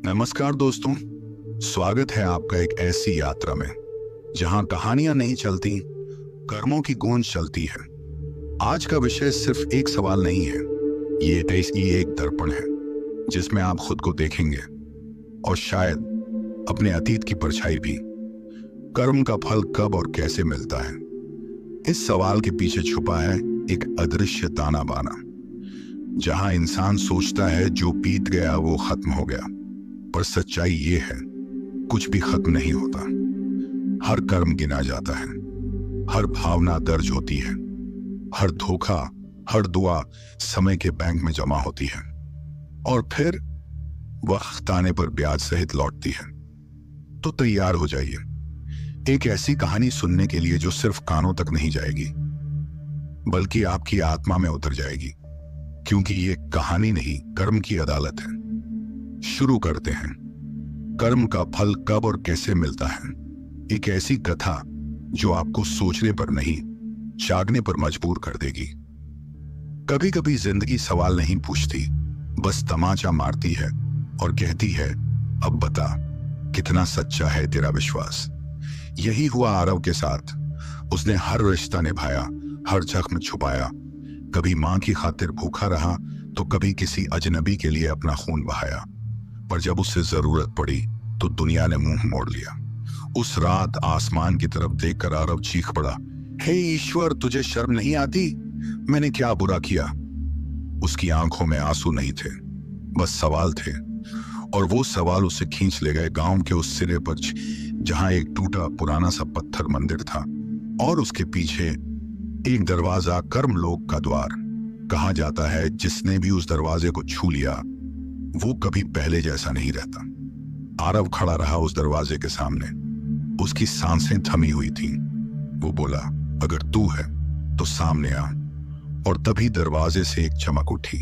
नमस्कार दोस्तों, स्वागत है आपका एक ऐसी यात्रा में जहां कहानियां नहीं चलती, कर्मों की गूंज चलती है। आज का विषय सिर्फ एक सवाल नहीं है, ये एक दर्पण है जिसमें आप खुद को देखेंगे और शायद अपने अतीत की परछाई भी। कर्म का फल कब और कैसे मिलता है, इस सवाल के पीछे छुपा है एक अदृश्य ताना बाना, जहां इंसान सोचता है जो बीत गया वो खत्म हो गया, पर सच्चाई ये है कुछ भी खत्म नहीं होता। हर कर्म गिना जाता है, हर भावना दर्ज होती है, हर धोखा, हर दुआ समय के बैंक में जमा होती है और फिर वक्त आने पर ब्याज सहित लौटती है। तो तैयार हो जाइए एक ऐसी कहानी सुनने के लिए जो सिर्फ कानों तक नहीं जाएगी बल्कि आपकी आत्मा में उतर जाएगी, क्योंकि ये कहानी नहीं, कर्म की अदालत है। शुरू करते हैं। कर्म का फल कब और कैसे मिलता है, एक ऐसी कथा जो आपको सोचने पर नहीं, जागने पर मजबूर कर देगी। कभी कभी जिंदगी सवाल नहीं पूछती, बस तमाचा मारती है और कहती है, अब बता कितना सच्चा है तेरा विश्वास। यही हुआ आरव के साथ। उसने हर रिश्ता निभाया, हर जख्म छुपाया, कभी मां की खातिर भूखा रहा तो कभी किसी अजनबी के लिए अपना खून बहाया, पर जब उससे जरूरत पड़ी तो दुनिया ने मुंह मोड़ लिया। उस रात आसमान की तरफ देखकर आरव चीख पड़ा, हे ईश्वर, तुझे शर्म नहीं आती? मैंने क्या बुरा किया? उसकी आंखों में आंसू नहीं थे, बस सवाल थे, और वो सवाल उसे खींच ले गए गांव के उस सिरे पर जहां एक टूटा पुराना सा पत्थर मंदिर था और उसके पीछे एक दरवाजा, कर्मलोक का द्वार। कहा जाता है जिसने भी उस दरवाजे को छू लिया वो कभी पहले जैसा नहीं रहता। आरव खड़ा रहा उस दरवाजे के सामने, उसकी सांसें थमी हुई थीं। वो बोला, अगर तू है तो सामने आ। और तभी दरवाजे से एक चमक उठी।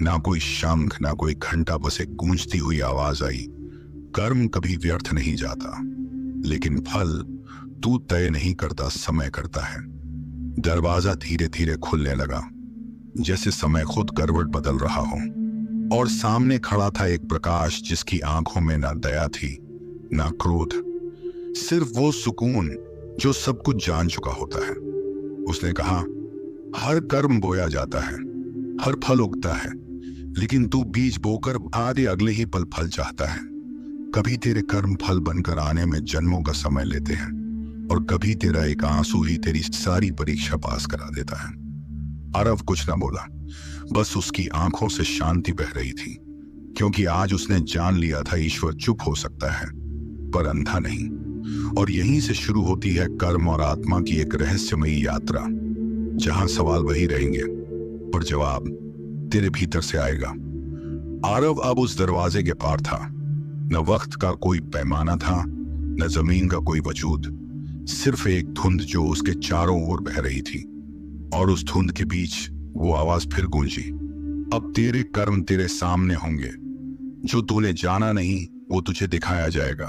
ना कोई शंख, ना कोई घंटा, बस एक गूंजती हुई आवाज आई, कर्म कभी व्यर्थ नहीं जाता, लेकिन फल तू तय नहीं करता, समय करता है। दरवाजा धीरे धीरे खुलने लगा, जैसे समय खुद करवट बदल रहा हो, और सामने खड़ा था एक प्रकाश जिसकी आंखों में ना दया थी ना क्रोध, सिर्फ वो सुकून जो सब कुछ जान चुका होता है। उसने कहा, हर कर्म बोया जाता है, हर फल उगता है, लेकिन तू बीज बोकर आधे अगले ही पल फल चाहता है। कभी तेरे कर्म फल बनकर आने में जन्मों का समय लेते हैं और कभी तेरा एक आंसू ही तेरी सारी परीक्षा पास करा देता है। आरव कुछ ना बोला, बस उसकी आंखों से शांति बह रही थी, क्योंकि आज उसने जान लिया था ईश्वर चुप हो सकता है पर अंधा नहीं। और यहीं से शुरू होती है कर्म और आत्मा की एक रहस्यमयी यात्रा, जहां सवाल वही रहेंगे पर जवाब तेरे भीतर से आएगा। आरव अब उस दरवाजे के पार था। न वक्त का कोई पैमाना था, न जमीन का कोई वजूद, सिर्फ एक धुंध जो उसके चारों ओर बह रही थी। और उस धुंध के बीच वो आवाज फिर गूंजी, अब तेरे कर्म तेरे सामने होंगे। जो तूने जाना नहीं वो तुझे दिखाया जाएगा,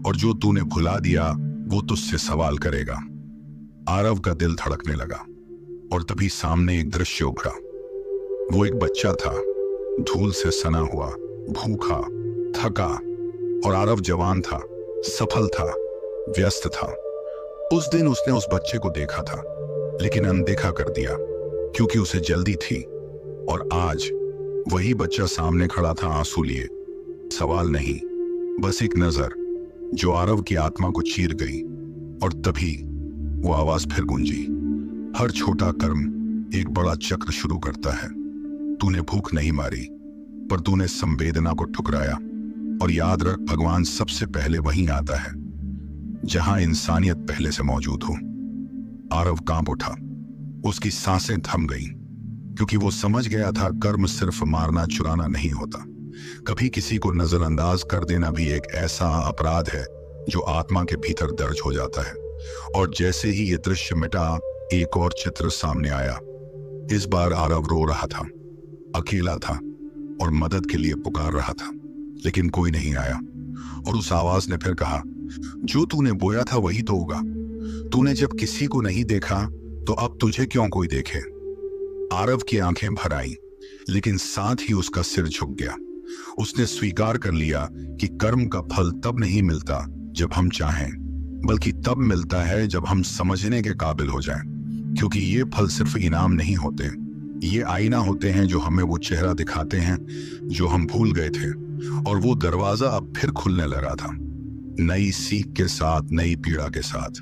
और जो तूने भुला दिया वो तुझसे सवाल करेगा। आरव का दिल धड़कने लगा और तभी सामने एक दृश्य उभरा। वो एक बच्चा था, धूल से सना हुआ, भूखा, थका, और आरव जवान था, सफल था, व्यस्त था। उस दिन उसने उस बच्चे को देखा था, लेकिन अनदेखा कर दिया क्योंकि उसे जल्दी थी। और आज वही बच्चा सामने खड़ा था, आंसू लिए। सवाल नहीं, बस एक नजर जो आरव की आत्मा को चीर गई। और तभी वो आवाज फिर गूंजी, हर छोटा कर्म एक बड़ा चक्र शुरू करता है। तूने भूख नहीं मारी, पर तूने संवेदना को ठुकराया। और याद रख, भगवान सबसे पहले वहीं आता है जहां इंसानियत पहले से मौजूद हो। आरव कांप उठा, उसकी सांसें थम गईं, क्योंकि वो समझ गया था कर्म सिर्फ मारना चुराना नहीं होता। कभी किसी को नजरअंदाज कर देना भी एक ऐसा अपराध है जो आत्मा के भीतर दर्ज हो जाता है। और जैसे ही ये दृश्य मिटा, एक और चित्र सामने आया। इस बार आरव रो रहा था, अकेला था और मदद के लिए पुकार रहा था, लेकिन कोई नहीं आया। और उस आवाज ने फिर कहा, जो तूने बोया था वही तो होगा। तूने जब किसी को नहीं देखा तो अब तुझे क्यों कोई देखे? आरव की आंखें भर आईं, लेकिन साथ ही उसका सिर झुक गया। उसने स्वीकार कर लिया कि कर्म का फल तब नहीं मिलता जब हम चाहें, बल्कि तब मिलता है जब हम समझने के काबिल हो जाएं। क्योंकि ये फल सिर्फ इनाम नहीं होते, ये आईना होते हैं जो हमें वो चेहरा दिखाते हैं जो हम भूल गए थे। और वो दरवाजा अब फिर खुलने लगा था, नई सीख के साथ, नई पीड़ा के साथ,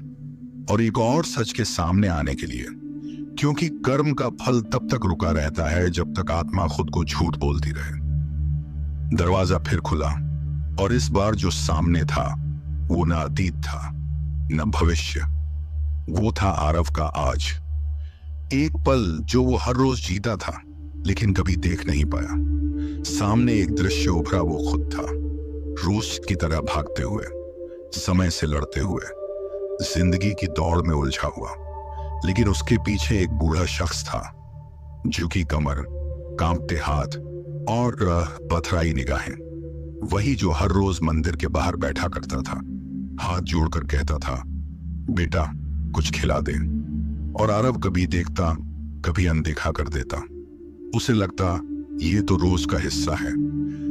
और एक और सच के सामने आने के लिए। क्योंकि कर्म का फल तब तक रुका रहता है जब तक आत्मा खुद को झूठ बोलती रहे। दरवाजा फिर खुला, और इस बार जो सामने था वो न अतीत था न भविष्य, वो था आरव का आज। एक पल जो वो हर रोज जीता था लेकिन कभी देख नहीं पाया। सामने एक दृश्य उभरा, वो खुद था, रोज की तरह भागते हुए, समय से लड़ते हुए, जिंदगी की दौड़ में उलझा हुआ। लेकिन उसके पीछे एक बूढ़ा शख्स था, झुकी कमर, कांपते हाथ और पथराई निगाहें। वही जो हर रोज मंदिर के बाहर बैठा करता था, हाथ जोड़कर कहता था, बेटा कुछ खिला दे। और आरव कभी देखता, कभी अनदेखा कर देता। उसे लगता ये तो रोज का हिस्सा है।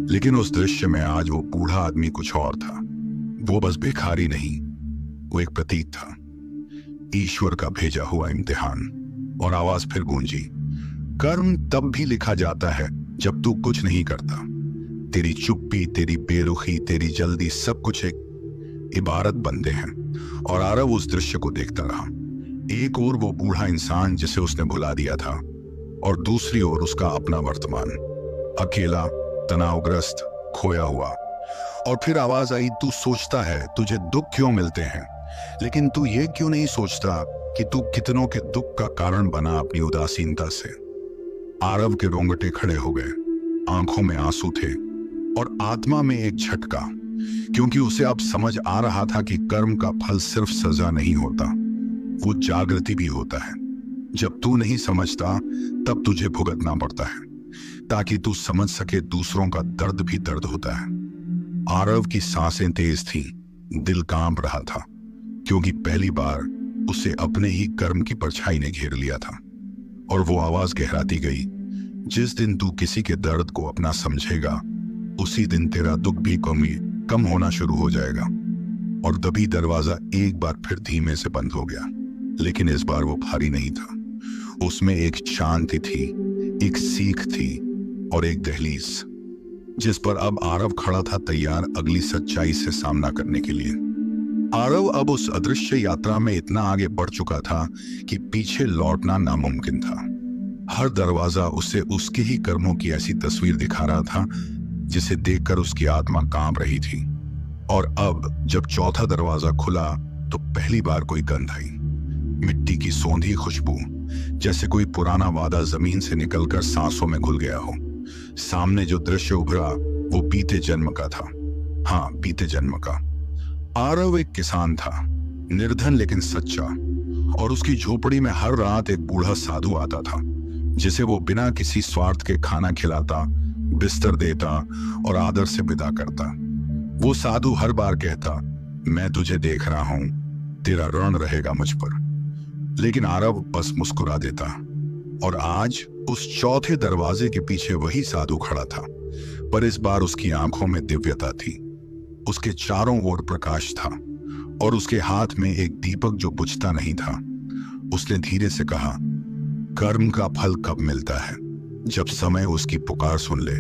लेकिन उस दृश्य में आज वो बूढ़ा आदमी कुछ और था। वो बस भिखारी नहीं, वो एक प्रतीक था, ईश्वर का भेजा हुआ इम्तिहान। और आवाज फिर गूंजी, कर्म तब भी लिखा जाता है जब तू कुछ नहीं करता। तेरी चुप्पी, तेरी बेरुखी, तेरी जल्दी, सब कुछ एक इबारत बनते हैं। और आरव उस दृश्य को देखता रहा। एक ओर वो बूढ़ा इंसान जिसे उसने भुला दिया था, और दूसरी ओर उसका अपना वर्तमान, अकेला, तनावग्रस्त, खोया हुआ। और फिर आवाज आई, तू सोचता है तुझे दुख क्यों मिलते हैं, लेकिन तू ये क्यों नहीं सोचता कि तू कितनों के दुख का कारण बना अपनी उदासीनता से। आरव के रोंगटे खड़े हो गए, आंखों में आंसू थे और आत्मा में एक झटका, क्योंकि उसे अब समझ आ रहा था कि कर्म का फल सिर्फ सजा नहीं होता, वो जागृति भी होता है। जब तू नहीं समझता तब तुझे भुगतना पड़ता है, ताकि तू समझ सके दूसरों का दर्द भी दर्द होता है। आरव की सांसें तेज थीं, दिल कांप रहा था, क्योंकि पहली बार उसे अपने ही कर्म की परछाई ने घेर लिया था। और वो आवाज गहराती गई, जिस दिन तू किसी के दर्द को अपना समझेगा, उसी दिन तेरा दुख भी कम होना शुरू हो जाएगा। और तभी दरवाजा एक बार फिर धीमे से बंद हो गया। लेकिन इस बार वो भारी नहीं था, उसमें एक शांति थी, एक सीख थी और एक दहलीज, जिस पर अब आरव खड़ा था, तैयार अगली सच्चाई से सामना करने के लिए। आरव अब उस अदृश्य यात्रा में इतना आगे बढ़ चुका था कि पीछे लौटना नामुमकिन था। हर दरवाजा उसे उसके ही कर्मों की ऐसी तस्वीर दिखा रहा था जिसे देखकर उसकी आत्मा कांप रही थी। और अब जब चौथा दरवाजा खुला तो पहली बार कोई गंध आई, मिट्टी की सौंधी खुशबू, जैसे कोई पुराना वादा जमीन से निकलकर सांसों में घुल गया हो। सामने जो दृश्य उभरा वो बीते जन्म का था। हाँ, बीते जन्म का। आरव एक किसान था, निर्धन लेकिन सच्चा, और उसकी झोपड़ी में हर रात एक बूढ़ा साधु आता था, जिसे वो बिना किसी स्वार्थ के खाना खिलाता, बिस्तर देता और आदर से विदा करता। वो साधु हर बार कहता, मैं तुझे देख रहा हूं, तेरा ऋण रहेगा मुझ पर। लेकिन आरव बस मुस्कुरा देता। और आज उस चौथे दरवाजे के पीछे वही साधु खड़ा था, पर इस बार उसकी आंखों में दिव्यता थी, उसके चारों ओर प्रकाश था और उसके हाथ में एक दीपक जो बुझता नहीं था। उसने धीरे से कहा, कर्म का फल कब मिलता है? जब समय उसकी पुकार सुन ले।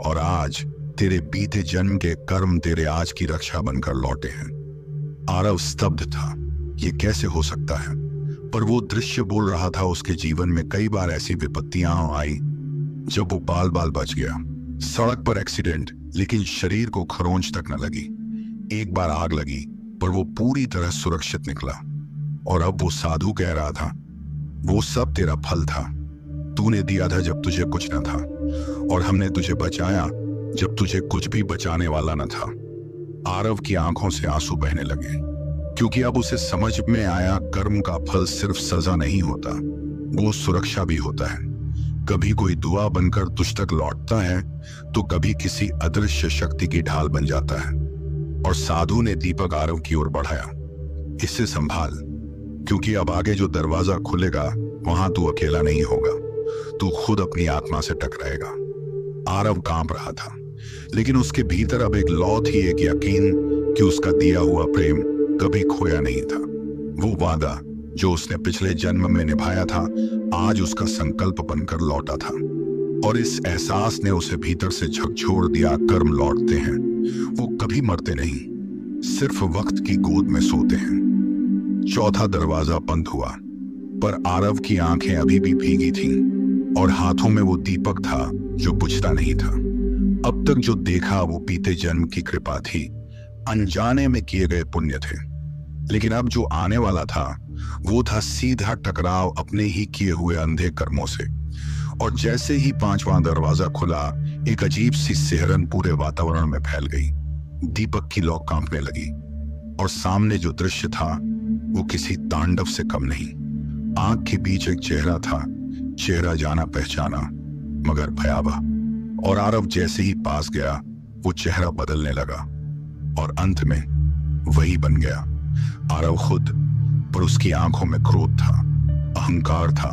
और आज तेरे बीते जन्म के कर्म तेरे आज की रक्षा बनकर लौटे हैं। आरव स्तब्ध था, ये कैसे हो सकता है? पर वो दृश्य बोल रहा था, उसके जीवन में कई बार ऐसी विपत्तियां आई जब वो बाल बाल बच गया। सड़क पर एक्सीडेंट, लेकिन शरीर को खरोंच तक न लगी। एक बार आग लगी, पर वो पूरी तरह सुरक्षित निकला। और अब वो साधु कह रहा था, वो सब तेरा फल था। तूने दिया था जब तुझे कुछ न था, और हमने तुझे बचाया जब तुझे कुछ भी बचाने वाला न था। आरव की आंखों से आंसू बहने लगे, क्योंकि अब उसे समझ में आया, कर्म का फल सिर्फ सजा नहीं होता, वो सुरक्षा भी होता है। कभी कोई दुआ बनकर तुझ तक लौटता है, तो कभी किसी अदृश्य शक्ति की ढाल बन जाता है। और साधु ने दीपक आरव की ओर बढ़ाया, इससे संभाल, क्योंकि अब आगे जो दरवाजा खुलेगा वहां तू अकेला नहीं होगा, तू खुद अपनी आत्मा से टकराएगा। आरव कांप रहा था, लेकिन उसके भीतर अब एक लौ थी, एक यकीन कि उसका दिया हुआ प्रेम कभी खोया नहीं था। वो वादा जो उसने पिछले जन्म में निभाया था आज उसका संकल्प बनकर लौटा था। और इस एहसास ने उसे भीतर से झकझोर दिया, कर्म लौटते हैं, वो कभी मरते नहीं, सिर्फ वक्त की गोद में सोते हैं। चौथा दरवाजा बंद हुआ, पर आरव की आंखें अभी भी भीगी थीं और हाथों में वो दीपक था जो बुझता नहीं था। अब तक जो देखा वो बीते जन्म की कृपा थी, अनजाने में किए गए पुण्य थे। लेकिन अब जो आने वाला था वो था सीधा टकराव अपने ही किए हुए अंधे कर्मों से। और जैसे ही पांचवां दरवाजा खुला, एक अजीब सी सिहरन पूरे वातावरण में फैल गई। दीपक की लौ कांपने लगी और सामने जो दृश्य था वो किसी तांडव से कम नहीं। आंख के बीच एक चेहरा था, चेहरा जाना पहचाना मगर भयावह। और आरव जैसे ही पास गया वो चेहरा बदलने लगा और अंत में वही बन गया आरव खुद, पर उसकी आंखों में क्रोध था, अहंकार था,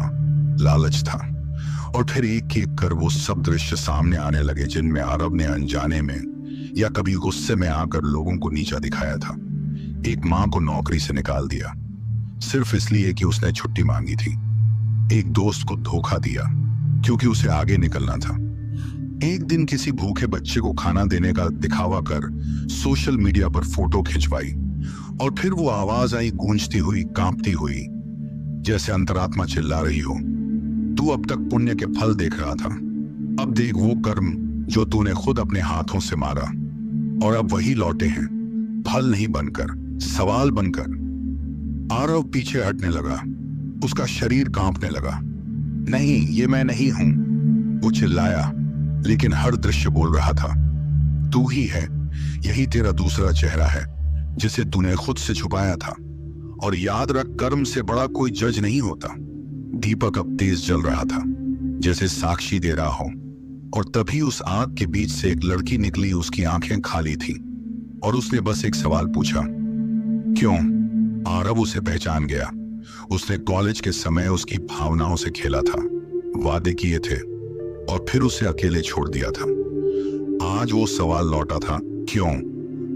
लालच था। और फिर एक एक कर वो सब दृश्य सामने आने लगे जिनमें आरव ने अनजाने में या कभी गुस्से में आकर लोगों को नीचा दिखाया था। एक मां को नौकरी से निकाल दिया सिर्फ इसलिए कि उसने छुट्टी मांगी थी। एक दोस्त को धोखा दिया क्योंकि उसे आगे निकलना था। एक दिन किसी भूखे बच्चे को खाना देने का दिखावा कर सोशल मीडिया पर फोटो खिंचवाई और फिर वो आवाज आई गूंजती हुई, कांपती हुई, जैसे अंतरात्मा चिल्ला रही हो, तू अब तक पुण्य के फल देख रहा था, अब देख वो कर्म जो तूने खुद अपने हाथों से मारा, और अब वही लौटे हैं, फल नहीं बनकर, सवाल बनकर। आरव पीछे हटने लगा, उसका शरीर कांपने लगा। नहीं, ये मैं नहीं हूं, वो चिल्लाया, लेकिन हर दृश्य बोल रहा था, तू ही है, यही तेरा दूसरा चेहरा है जिसे तूने खुद से छुपाया था। और याद रख, कर्म से बड़ा कोई जज नहीं होता। दीपक अब तेज जल रहा था, जैसे साक्षी दे रहा हो, और तभी उस आग के बीच से एक लड़की निकली। उसकी आंखें खाली थीं और उसने बस एक सवाल पूछा, क्यों? आरव उसे पहचान गया। उसने कॉलेज के समय उसकी भावनाओं से खेला था, वादे किए थे और फिर उसे अकेले छोड़ दिया था। आज वो सवाल लौटा था, क्यों?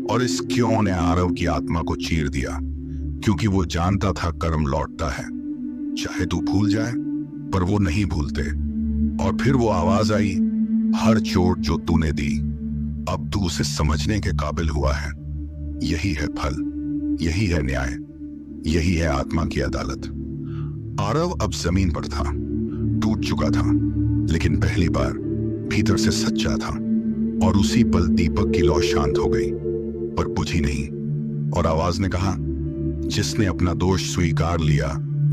और इस क्यों ने आरव की आत्मा को चीर दिया, क्योंकि वो जानता था कर्म लौटता है, चाहे तू भूल जाए, पर वो नहीं भूलते। और फिर वो आवाज आई, हर चोट जो तूने दी अब तू उसे समझने के काबिल हुआ है। यही है फल, यही है न्याय, यही है आत्मा की अदालत। आरव अब जमीन पर था, टूट चुका था, लेकिन पहली बार भीतर से सच्चा था। और उसी पल दीपक की लौ शांत हो गई, पर बुझी नहीं। और आवाज ने कहा, जिसने अपना दोष स्वीकार लिया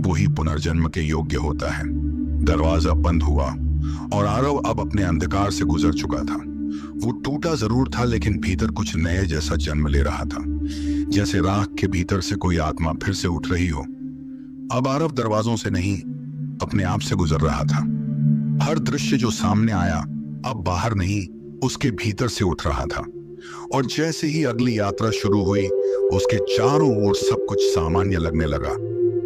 वही पुनर्जन्म के योग्य होता है। दरवाजा बंद हुआ और आरव अब अपने अंधकार से गुजर चुका था। वो टूटा जरूर था, लेकिन भीतर कुछ नए जैसा जन्म ले रहा था, जैसे राख के भीतर से कोई आत्मा फिर से उठ रही हो। अब आरव दरवाजों से नहीं, अपने आप से गुजर रहा था। हर दृश्य जो सामने आया अब बाहर नहीं, उसके भीतर से उठ रहा था। और जैसे ही अगली यात्रा शुरू हुई, उसके चारों ओर सब कुछ सामान्य लगने लगा।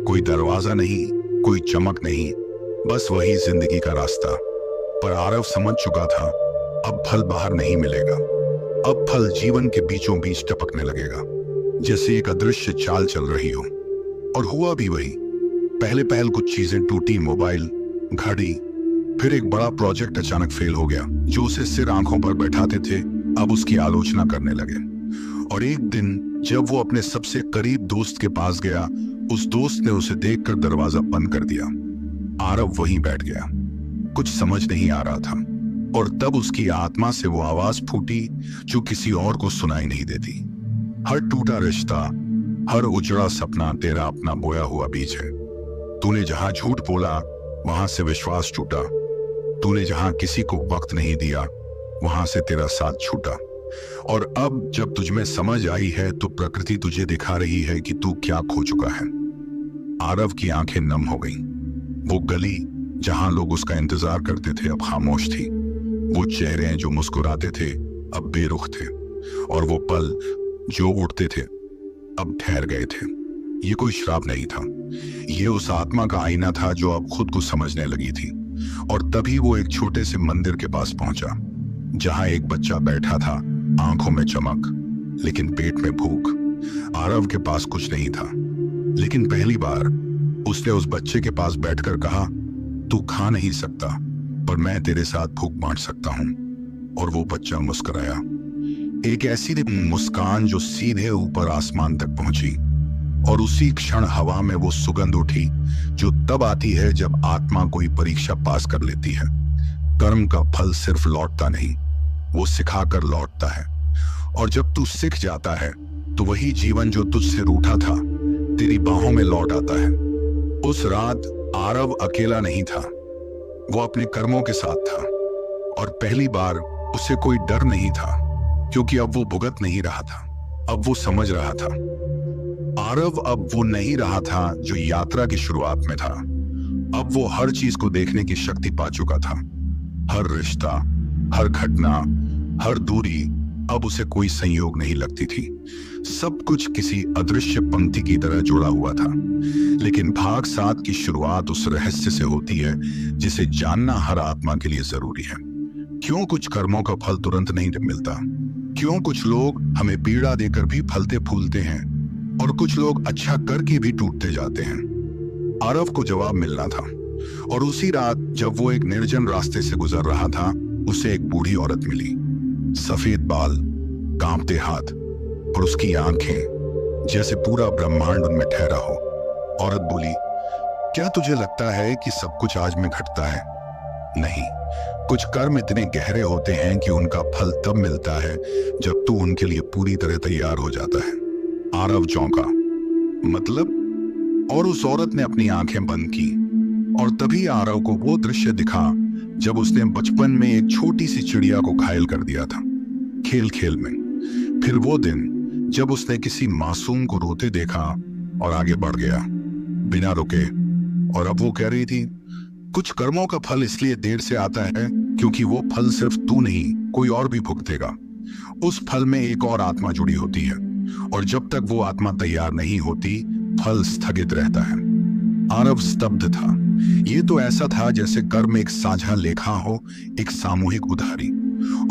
कोई दरवाजा नहीं, कोई चमक नहीं, बस वही जिंदगी का रास्ता। पर आरव समझ चुका था, अब फल बाहर नहीं मिलेगा, अब फल जीवन के बीचों बीच टपकने लगेगा, जैसे एक अदृश्य चाल चल रही हो। और हुआ भी वही। पहले पहल कुछ चीजें टूटी, मोबाइल, घड़ी, फिर एक बड़ा प्रोजेक्ट अचानक फेल हो गया। जो उसे सिर आंखों पर बैठाते थे अब उसकी आलोचना करने लगे। और एक दिन जब वो अपने सबसे करीब दोस्त के पास गया, उस दोस्त ने उसे देखकर दरवाजा बंद कर दिया। आरव वहीं बैठ गया, कुछ समझ नहीं आ रहा था। और तब उसकी आत्मा से वो आवाज फूटी जो किसी और को सुनाई नहीं देती। हर टूटा रिश्ता, हर उजड़ा सपना तेरा अपना बोया हुआ बीज है। तूने जहां झूठ बोला वहां से विश्वास टूटा, तूने जहां किसी को वक्त नहीं दिया वहां से तेरा साथ छूटा। और अब जब तुझमें समझ आई है तो प्रकृति तुझे दिखा रही है कि तू क्या खो चुका है। आरव की आंखें नम हो गईं। वो गली जहां लोग उसका इंतजार करते थे अब खामोश थी। वो चेहरे जो मुस्कुराते थे अब बेरुख थे, और वो पल जो उठते थे अब ठहर गए थे। ये कोई श्राप नहीं था, ये उस आत्मा का आईना था जो अब खुद को समझने लगी थी। और तभी वो एक छोटे से मंदिर के पास पहुंचा। जहां एक बच्चा बैठा था, आंखों में चमक लेकिन पेट में भूख। आरव के पास कुछ नहीं था, लेकिन पहली बार उसने उस बच्चे के पास बैठकर कहा, तू खा नहीं सकता, पर मैं तेरे साथ भूख बांट सकता हूं। और वो बच्चा मुस्कुराया, एक ऐसी मुस्कान जो सीधे ऊपर आसमान तक पहुंची। और उसी क्षण हवा में वो सुगंध उठी जो तब आती है जब आत्मा कोई परीक्षा पास कर लेती है। कर्म का फल सिर्फ लौटता नहीं, वो सिखाकर लौटता है। और जब तू सीख जाता है तो वही जीवन जो तुझसे रूठा था तेरी बाहों में लौट आता है। उस रात आरव अकेला नहीं था, वो अपने कर्मों के साथ था। और पहली बार उसे कोई डर नहीं था, क्योंकि अब वो भुगत नहीं रहा था, अब वो समझ रहा था। आरव अब वो नहीं रहा था जो यात्रा की शुरुआत में था। अब वो हर चीज को देखने की शक्ति पा चुका था। हर रिश्ता, हर घटना, हर दूरी अब उसे कोई संयोग नहीं लगती थी। सब कुछ किसी अदृश्य पंक्ति की तरह जुड़ा हुआ था। लेकिन भाग 7 की शुरुआत उस रहस्य से होती है जिसे जानना हर आत्मा के लिए जरूरी है। क्यों कुछ कर्मों का फल तुरंत नहीं मिलता? क्यों कुछ लोग हमें पीड़ा देकर भी फलते फूलते हैं और कुछ लोग अच्छा करके भी टूटते जाते हैं? आरव को जवाब मिलना था। और उसी रात जब वो एक निर्जन रास्ते से गुजर रहा था, उसे एक बूढ़ी औरत मिली। सफेद बाल, कांपते हाथ और उसकी आंखें जैसे पूरा ब्रह्मांड उनमें ठहरा हो। औरत बोली, क्या तुझे लगता है कि सब कुछ आज में घटता है? नहीं, कुछ कर्म इतने गहरे होते हैं कि उनका फल तब मिलता है जब तू उनके लिए पूरी तरह तैयार हो जाता है। आरव चौंका, मतलब? और उस औरत ने अपनी आंखें बंद की और तभी आरव को वो दृश्य दिखा जब उसने बचपन में एक छोटी सी चिड़िया को घायल कर दिया था, खेल खेल में। फिर वो दिन जब उसने किसी मासूम को रोते देखा और आगे बढ़ गया बिना रुके। और अब वो कह रही थी, कुछ कर्मों का फल इसलिए देर से आता है क्योंकि वो फल सिर्फ तू नहीं, कोई और भी भुगतेगा। उस फल में एक और आत्मा जुड़ी होती है, और जब तक वो आत्मा तैयार नहीं होती, फल स्थगित रहता है। आरव स्तब्ध था। ये तो ऐसा था जैसे कर्म एक साझा लेखा हो, एक सामूहिक उधारी।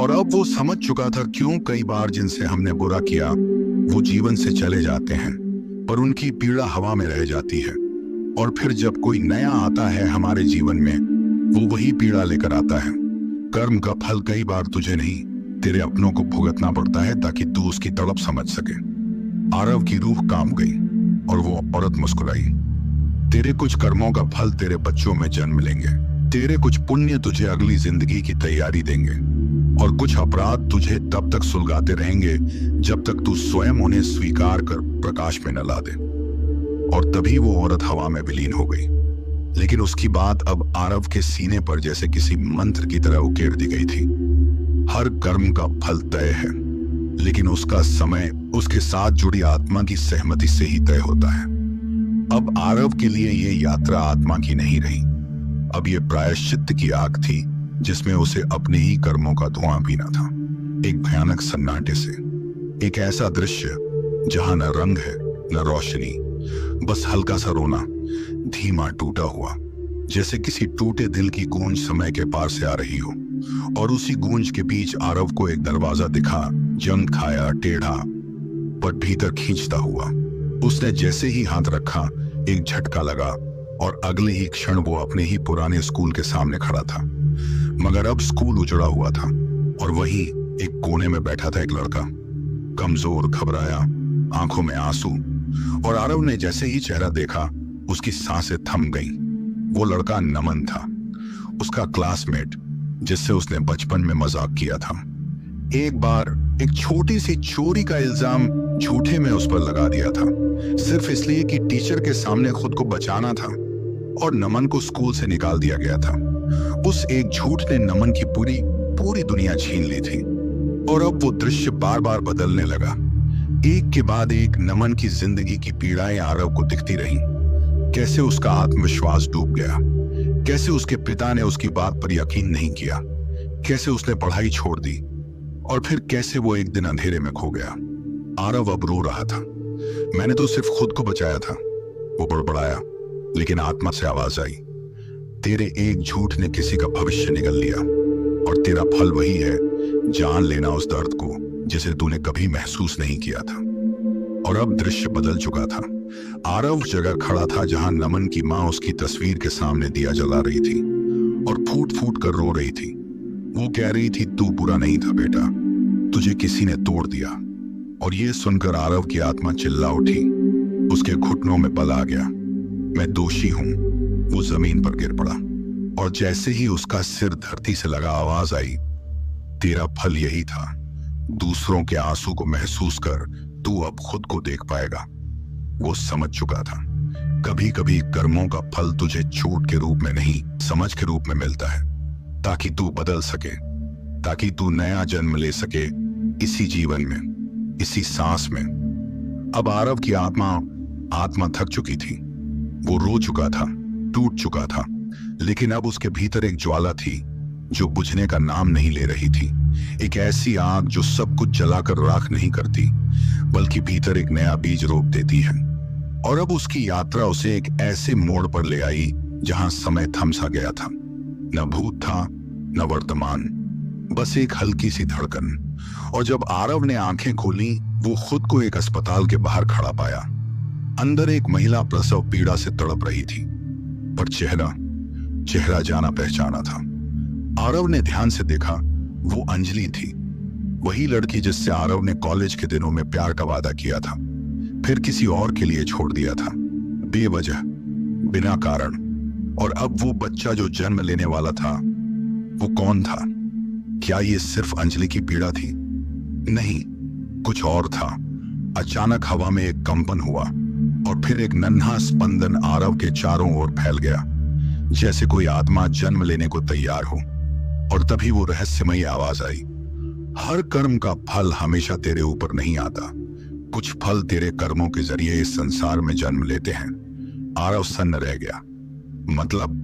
और अब वो समझ चुका था क्यों कई बार जिनसे हमने बुरा किया वो जीवन से चले जाते हैं, पर उनकी पीड़ा हवा में रह जाती है। और फिर जब कोई नया आता है हमारे जीवन में, वो वही पीड़ा लेकर आता है। कर्म का फल कई बार तुझे नहीं, तेरे अपनों को भुगतना पड़ता है ताकि तू उसकी तड़प समझ सके। आरव की रूह कांप गई और वो औरत मुस्कुराई। तेरे कुछ कर्मों का फल तेरे बच्चों में जन्म लेंगे, तेरे कुछ पुण्य तुझे अगली जिंदगी की तैयारी देंगे, और कुछ अपराध तुझे तब तक सुलगाते रहेंगे जब तक तू स्वयं उन्हें स्वीकार कर प्रकाश में न ला दे। और तभी वो औरत हवा में विलीन हो गई। लेकिन उसकी बात अब आरव के सीने पर जैसे किसी मंत्र की तरह उकेर दी गई थी। हर कर्म का फल तय है, लेकिन उसका समय उसके साथ जुड़ी आत्मा की सहमति से ही तय होता है। अब आरव के लिए ये यात्रा आत्मा की नहीं रही, अब ये प्रायश्चित की आग थी जिसमें उसे अपने ही कर्मों का धुआं पीना था। एक भयानक सन्नाटे से, एक ऐसा दृश्य जहां न रंग है न रोशनी, बस हल्का सा रोना, धीमा टूटा हुआ, जैसे किसी टूटे दिल की गूंज समय के पार से आ रही हो। और उसी गूंज के बीच आरव को एक दरवाजा दिखा, जंग खाया, टेढ़ा, पर भीतर खींचता हुआ। उसने जैसे ही हाथ रखा, एक झटका लगा और अगले ही क्षण वो अपने ही पुराने स्कूल के सामने खड़ा था। मगर अब स्कूल उजड़ा हुआ था और वहीं एक कोने में बैठा था एक लड़का, कमजोर, घबराया, आंखों में आंसू। और आरव ने जैसे ही चेहरा देखा, उसकी सांसें थम गईं। वो लड़का नमन था, उसका क्लासमेट जिससे उसने बचपन में मजाक किया था। एक बार एक छोटी सी चोरी का इल्जाम झूठे में उस पर लगा दिया था, सिर्फ इसलिए कि टीचर के सामने खुद को बचाना था, और नमन को स्कूल से निकाल दिया गया था। उस एक झूठ ने नमन की पूरी दुनिया छीन ली थी। और अब वो दृश्य बार बार बदलने लगा। एक के बाद एक नमन की जिंदगी की पीड़ाएं आरव को दिखती रहीं। कैसे उसका आत्मविश्वास डूब गया, कैसे उसके पिता ने उसकी बात पर यकीन नहीं किया, कैसे उसने पढ़ाई छोड़ दी, और फिर कैसे वो एक दिन अंधेरे में खो गया। आरव अब रो रहा था। मैंने तो सिर्फ खुद को बचाया था, वो बड़बड़ाया। लेकिन आत्मा से आवाज आई, तेरे एक झूठ ने किसी का भविष्य निगल लिया, और तेरा फल वही है जान लेना उस दर्द को जिसे तूने कभी महसूस नहीं किया था। और अब दृश्य बदल चुका था। आरव जगह खड़ा था जहां नमन की मां उसकी तस्वीर के सामने दिया जला रही थी और फूट फूट कर रो रही थी। वो कह रही थी, तू बुरा नहीं था बेटा, तुझे किसी ने तोड़ दिया। और ये सुनकर आरव की आत्मा चिल्ला उठी। उसके घुटनों में बल आ गया। मैं दोषी हूं। वो जमीन पर गिर पड़ा और जैसे ही उसका सिर धरती से लगा आवाज आई, तेरा फल यही था। दूसरों के आंसू को महसूस कर तू अब खुद को देख पाएगा। वो समझ चुका था, कभी कभी कर्मों का फल तुझे चोट के रूप में नहीं, समझ के रूप में मिलता है, ताकि तू बदल सके, ताकि तू नया जन्म ले सके इसी जीवन में, इसी सांस में। अब आरव की आत्मा थक चुकी थी। वो रो चुका था, टूट चुका था, लेकिन अब उसके भीतर एक ज्वाला थी जो बुझने का नाम नहीं ले रही थी। एक ऐसी आग जो सब कुछ जलाकर राख नहीं करती, बल्कि भीतर एक नया बीज रोप देती है। और अब उसकी यात्रा उसे एक ऐसे मोड़ पर ले आई जहां समय थम सा गया था। न भूत था, न वर्तमान, बस एक हल्की सी धड़कन। और जब आरव ने आंखें खोली, वो खुद को एक अस्पताल के बाहर खड़ा पाया। अंदर एक महिला प्रसव पीड़ा से तड़प रही थी, पर चेहरा जाना पहचाना था। आरव ने ध्यान से देखा, वो अंजलि थी, वही लड़की जिससे आरव ने कॉलेज के दिनों में प्यार का वादा किया था, फिर किसी और के लिए छोड़ दिया था, बेवजह, बिना कारण। और अब वो बच्चा जो जन्म लेने वाला था, वो कौन था? क्या ये सिर्फ अंजलि की पीड़ा थी? नहीं, कुछ और था। अचानक हवा में एक कंपन हुआ और फिर एक नन्हा स्पंदन आरव के चारों ओर फैल गया, जैसे कोई आत्मा जन्म लेने को तैयार हो। और तभी वो रहस्यमयी आवाज आई, हर कर्म का फल हमेशा तेरे ऊपर नहीं आता, कुछ फल तेरे कर्मों के जरिए इस संसार में जन्म लेते हैं। आरव सन्न रह गया, मतलब?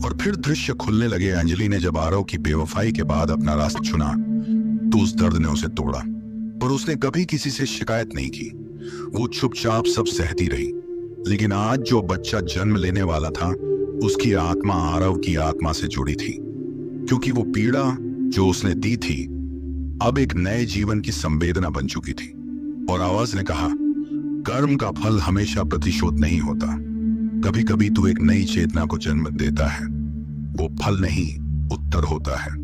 और फिर दृश्य खुलने लगे। अंजलि ने जब आरव की बेवफाई के बाद अपना रास्ता चुना, तो उस दर्द ने उसे तोड़ा, पर उसने कभी किसी से शिकायत नहीं की। वो चुपचाप सब सहती रही। लेकिन आज जो बच्चा जन्म लेने वाला था, उसकी आत्मा आरव की आत्मा से जुड़ी थी, क्योंकि वो पीड़ा जो उसने दी थी अब एक नए जीवन की संवेदना बन चुकी थी। और आवाज ने कहा, कर्म का फल हमेशा प्रतिशोध नहीं होता, कभी कभी तू एक नई चेतना को जन्म देता है। वो फल नहीं, उत्तर होता है,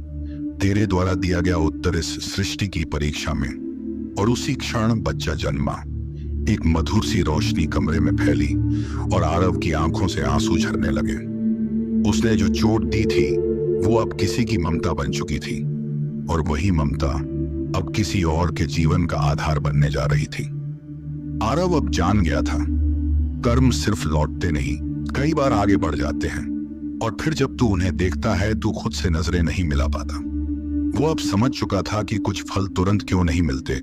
तेरे द्वारा दिया गया उत्तर इस सृष्टि की परीक्षा में। और उसी क्षण बच्चा जन्मा। एक मधुर सी रोशनी कमरे में फैली और आरव की आंखों से आंसू झरने लगे। उसने जो चोट दी थी, वो अब किसी की ममता बन चुकी थी, और वही ममता अब किसी और के जीवन का आधार बनने जा रही थी। आरव अब जान गया था, कर्म सिर्फ लौटते नहीं, कई बार आगे बढ़ जाते हैं, और फिर जब तू उन्हें देखता है, तू खुद से नजरें नहीं मिला पाता। वो अब समझ चुका था कि कुछ फल तुरंत क्यों नहीं मिलते,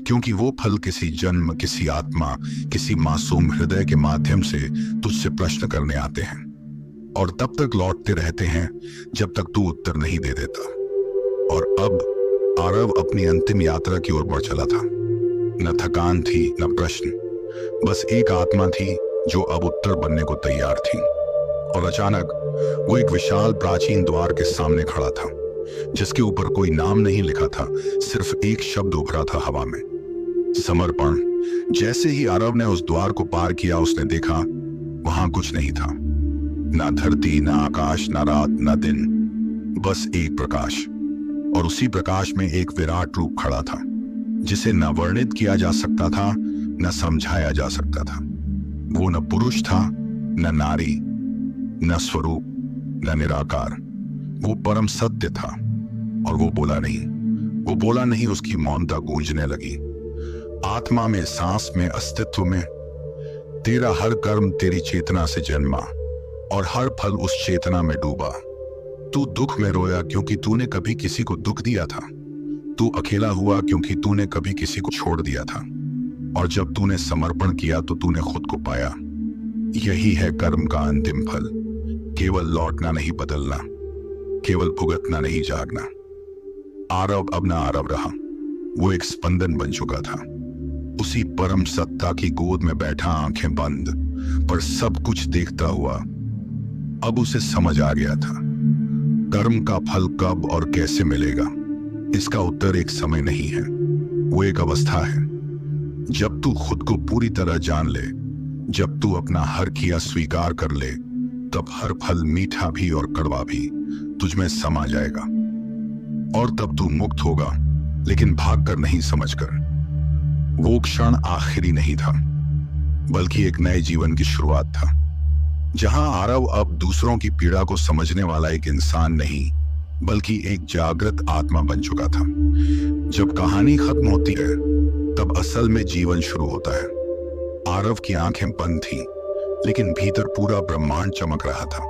क्योंकि वो फल किसी जन्म, किसी आत्मा, किसी मासूम हृदय के माध्यम से तुझसे प्रश्न करने आते हैं, और तब तक लौटते रहते हैं जब तक तू उत्तर नहीं दे देता। और अब आरव अपनी अंतिम यात्रा की ओर बढ़ चला था। न थकान थी, न प्रश्न, बस एक आत्मा थी जो अब उत्तर बनने को तैयार थी। और अचानक वो एक विशाल प्राचीन द्वार के सामने खड़ा था, जिसके ऊपर कोई नाम नहीं लिखा था, सिर्फ एक शब्द उभरा था हवा में, समर्पण। जैसे ही आरव ने उस द्वार को पार किया, उसने देखा वहां कुछ नहीं था, ना धरती, ना आकाश, ना रात, ना दिन, बस एक प्रकाश। और उसी प्रकाश में एक विराट रूप खड़ा था, जिसे न वर्णित किया जा सकता था, न समझाया जा सकता था। वो न पुरुष था, न नारी, न स्वरूप, न निराकार। वो परम सत्य था। और वो बोला नहीं, उसकी मौनता गूंजने लगी, आत्मा में, सांस में, अस्तित्व में। तेरा हर कर्म तेरी चेतना से जन्मा, और हर फल उस चेतना में डूबा। तू दुख में रोया क्योंकि तूने कभी किसी को दुख दिया था। तू अकेला हुआ क्योंकि तूने कभी किसी को छोड़ दिया था। और जब तूने समर्पण किया तो तूने खुद को पाया। यही है कर्म का अंतिम फल, केवल लौटना नहीं, बदलना, केवल भुगतना नहीं, जागना। आरव अब ना आरव रहा, वो एक स्पंदन बन चुका था, उसी परम सत्ता की गोद में बैठा, आंखें बंद, पर सब कुछ देखता हुआ। अब उसे समझ आ गया था, कर्म का फल कब और कैसे मिलेगा, इसका उत्तर एक समय नहीं है, वो एक अवस्था है। जब तू खुद को पूरी तरह जान ले, जब तू अपना हर किया स्वीकार कर ले, तब हर फल मीठा भी और कड़वा भी तुझमें समा जाएगा। और तब तू मुक्त होगा, लेकिन भागकर नहीं, समझकर। वो क्षण आखिरी नहीं था, बल्कि एक नए जीवन की शुरुआत था, जहां आरव अब दूसरों की पीड़ा को समझने वाला एक इंसान नहीं, बल्कि एक जागृत आत्मा बन चुका था। जब कहानी खत्म होती है, तब असल में जीवन शुरू होता है। आरव की आंखें बंद थीं, लेकिन भीतर पूरा ब्रह्मांड चमक रहा था।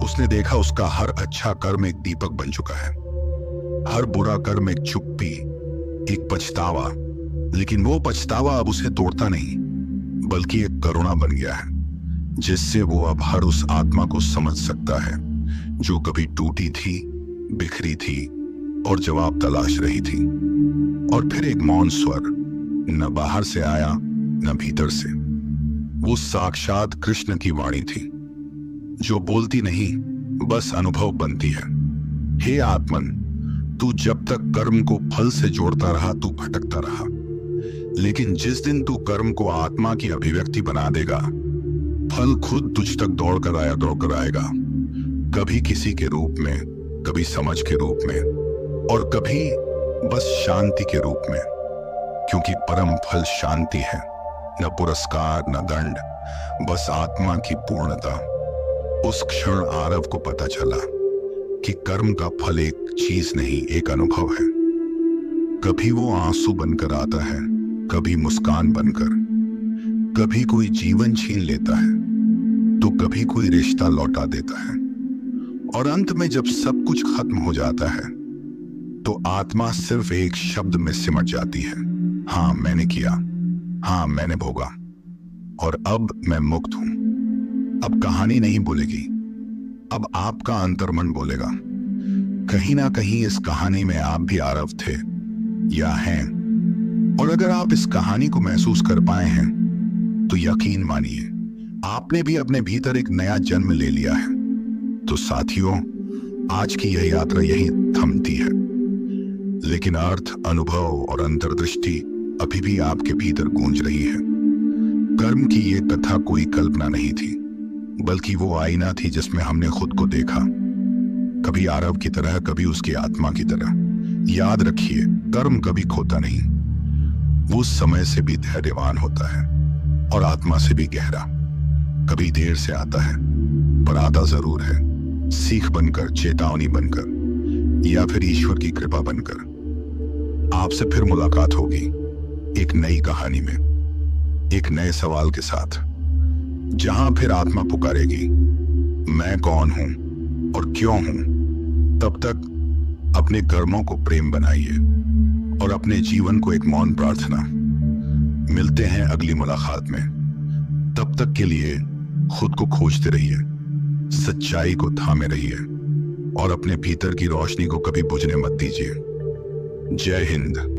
उसने देखा उसका हर अच्छा कर्म एक दीपक बन चुका है, हर बुरा कर्म एक चुप्पी, एक पछतावा। लेकिन वो पछतावा अब उसे तोड़ता नहीं, बल्कि एक करुणा बन गया है, जिससे वो अब हर उस आत्मा को समझ सकता है जो कभी टूटी थी, बिखरी थी और जवाब तलाश रही थी। और फिर एक मौन स्वर, न बाहर से आया न भीतर से। वो साक्षात कृष्ण की वाणी थी, जो बोलती नहीं, बस अनुभव बनती है। हे आत्मन, तू जब तक कर्म को फल से जोड़ता रहा, तू भटकता रहा। लेकिन जिस दिन तू कर्म को आत्मा की अभिव्यक्ति बना देगा, फल खुद तुझ तक दौड़कर आएगा, कभी किसी के रूप में, कभी समझ के रूप में, और कभी बस शांति के रूप में। क्योंकि परम फल शांति है, न पुरस्कार न दंड, बस आत्मा की पूर्णता। उस क्षण आरव को पता चला कि कर्म का फल एक चीज नहीं, एक अनुभव है। कभी वो आंसू बनकर आता है, कभी मुस्कान बनकर, कभी कोई जीवन छीन लेता है, तो कभी कोई रिश्ता लौटा देता है। और अंत में जब सब कुछ खत्म हो जाता है, तो आत्मा सिर्फ एक शब्द में सिमट जाती है, हाँ मैंने किया, हाँ मैंने भोगा, और अब मैं मुक्त हूं। अब कहानी नहीं बोलेगी, अब आपका अंतर्मन बोलेगा। कहीं ना कहीं इस कहानी में आप भी आरव थे या हैं। और अगर आप इस कहानी को महसूस कर पाए हैं, तो यकीन मानिए आपने भी अपने भीतर एक नया जन्म ले लिया है। तो साथियों, आज की यह यात्रा यहीं थमती है, लेकिन अर्थ, अनुभव और अंतर्दृष्टि अभी भी आपके भीतर गूंज रही है। कर्म की ये कथा कोई कल्पना नहीं थी, बल्कि वो आईना थी जिसमें हमने खुद को देखा, कभी आरव की तरह, कभी उसकी आत्मा की तरह। याद रखिए, कर्म कभी खोता नहीं, वो समय से भी धैर्यवान होता है और आत्मा से भी गहरा। कभी देर से आता है, पर आता जरूर है, सीख बनकर, चेतावनी बनकर, या फिर ईश्वर की कृपा बनकर। आपसे फिर मुलाकात होगी एक नई कहानी में, एक नए सवाल के साथ, जहां फिर आत्मा पुकारेगी, मैं कौन हूं और क्यों हूं। तब तक अपने कर्मों को प्रेम बनाइए और अपने जीवन को एक मौन प्रार्थना। मिलते हैं अगली मुलाकात में। तब तक के लिए खुद को खोजते रहिए, सच्चाई को थामे रहिए और अपने भीतर की रोशनी को कभी बुझने मत दीजिए। जय हिंद।